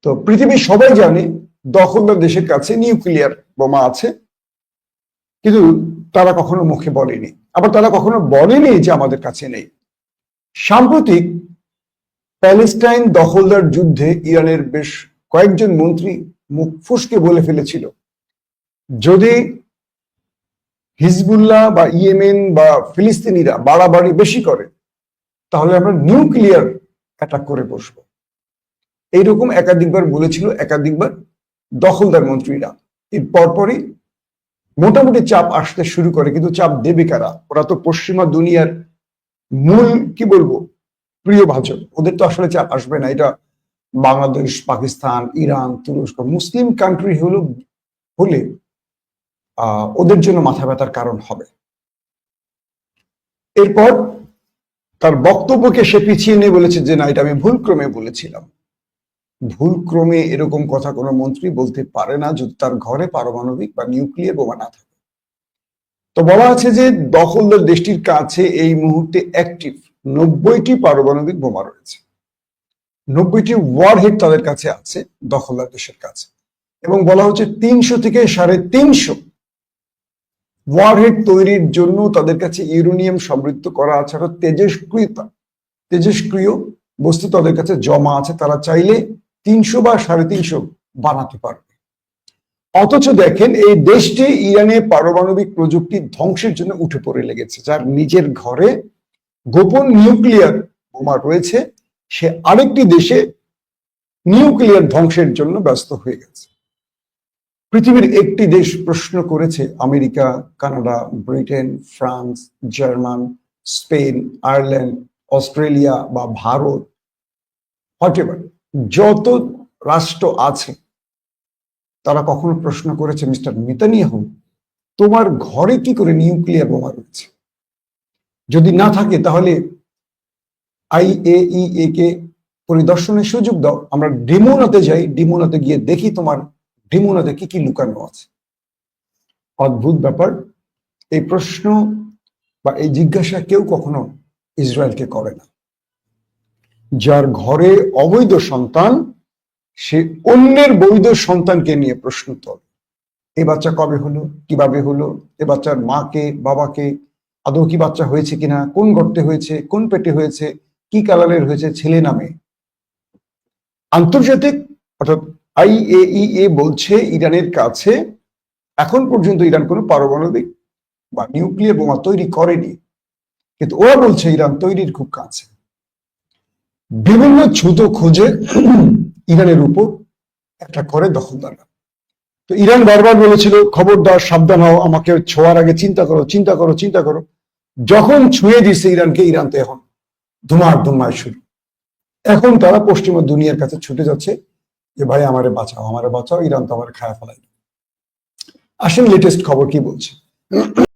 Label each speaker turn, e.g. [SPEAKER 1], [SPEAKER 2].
[SPEAKER 1] তো পৃথিবীর সবাই জানে দখলদার দেশের কাছে নিউক্লিয়ার বোমা আছে, কিন্তু তারা কখনো মুখে বলেনি, আবার তারা কখনো বলেনি যে আমাদের কাছে নেই। সাম্প্রতিক প্যালেস্টাইন দখলদার যুদ্ধে ইরানের বেশ কয়েকজন মন্ত্রী মুখ ফুসকে বলে ফেলেছিল, যদি হিজবুল্লাহ বা ইয়েমেন বা ফিলিস্তিনিরা বাড়াবাড়ি বেশি করে তাহলে আমরা নিউক্লিয়ার অ্যাটাক করে বসবো। এইরকম একাধিকবার বলেছিল একাধিকবার দখলদার মন্ত্রীরা। এর পরপরই মোটামুটি চাপ আসতে শুরু করে, কিন্তু চাপ দেবে কারা? ওরা তো পশ্চিমা দুনিয়ার মূল কি বলবো প্রিয় ভাজন, ওদের তো আসলে চাপ আসবে না। এটা বাংলাদেশ, পাকিস্তান, ইরান, তুরস্ক, মুসলিম কান্ট্রি হলে ওদের জন্য মাথা ব্যথার কারণ হবে। এরপর তার বক্তব্যকে সে পিছিয়ে নিয়ে বলেছে যে না, এটা আমি ভুলক্রমে বলেছিলাম। ভুলক্রমে এরকম কথা কোনো মন্ত্রী বলতে পারে না যদি তার ঘরে পারমাণবিক বা নিউক্লিয়ার বোমা না থাকে। তো বলা আছে যে দখলদার দেশটির কাছে এই মুহূর্তে অ্যাক্টিভ 90টি পারমাণবিক বোমা রয়েছে। 90টি ওয়ারহেড তাদের কাছে আছে দখলদার দেশের কাছে, এবং বলা হচ্ছে 300 থেকে 350 ওয়ারহেড তৈরির জন্য তাদের কাছে ইউরেনিয়াম সমৃদ্ধ করা আছে, আরো তেজস্ক্রিয় বস্তু তাদের কাছে জমা আছে। তারা চাইলে 300 বা 350 বানাতে পারবে। অথচ দেখেন এই দেশটি ইরানে পারমাণবিক প্রযুক্তি ধ্বংসের জন্য উঠে পড়ে লেগেছে। যার নিজের ঘরে গোপন নিউক্লিয়ার বোমা রয়েছে, সে আরেকটি দেশে নিউক্লিয়ার ধ্বংসের জন্য ব্যস্ত হয়ে গেছে। পৃথিবীর একটি দেশ প্রশ্ন করেছে, America, Canada, Britain, France, German, Spain, Ireland, Australia বা ভারত, হোয়াটএভার যত রাষ্ট্র আছে তারা কখনো প্রশ্ন করেছে, মিস্টার নেতানিয়াহু, তোমার ঘরে কি করে নিউক্লিয়ার বোমা রয়েছে? যদি না থাকে তাহলে IAEA কে পরিদর্শনের সুযোগ দাও, আমরা ডিমোনাতে যাই, ডিমোনাতে গিয়ে দেখি তোমার ডিমোনাতে কি কি লুকানো আছে। অদ্ভুত ব্যাপার। এই প্রশ্ন বা এই জিজ্ঞাসা কেউ কখনো ইসরায়েলকে করে না। যার ঘরে অবৈধ সন্তান, সে অন্যের বৈধ সন্তানকে নিয়ে প্রশ্ন তোলে, এই বাচ্চা কবে হলো, কিভাবে হলো, এ বাচ্চার মাকে, বাবাকে, আদৌ কি বাচ্চা হয়েছে কিনা, কোন গর্তে হয়েছে, কোন পেটে হয়েছে, কি কালারের হয়েছে, ছেলে নামে। আন্তর্জাতিক অর্থাৎ IAEA বলছে ইরানের কাছে এখন পর্যন্ত ইরান কোনো পারমাণবিক বা নিউক্লিয়ার বোমা তৈরি করেনি, কিন্তু ওরা বলছে ইরান তৈরির খুব কাছে। বিভিন্ন ছুতো খোঁজে ইরানের উপর একটা করে দখলদাররা। তো ইরান বারবার বলেছিল, খবরদার, সাবধান হও, আমাকে ছোঁয়ার আগে চিন্তা করো, চিন্তা করো, চিন্তা করো। যখন ছুঁয়ে দিচ্ছে ইরানকে, ইরান তো এখন ধুমায় শুরু। এখন তারা পশ্চিমা দুনিয়ার কাছে ছুটে যাচ্ছে যে ভাই আমারে বাঁচাও, আমারে বাঁচাও, ইরান তো আমার খায়া ফেলাই। আসেন লেটেস্ট খবর কি বলছে।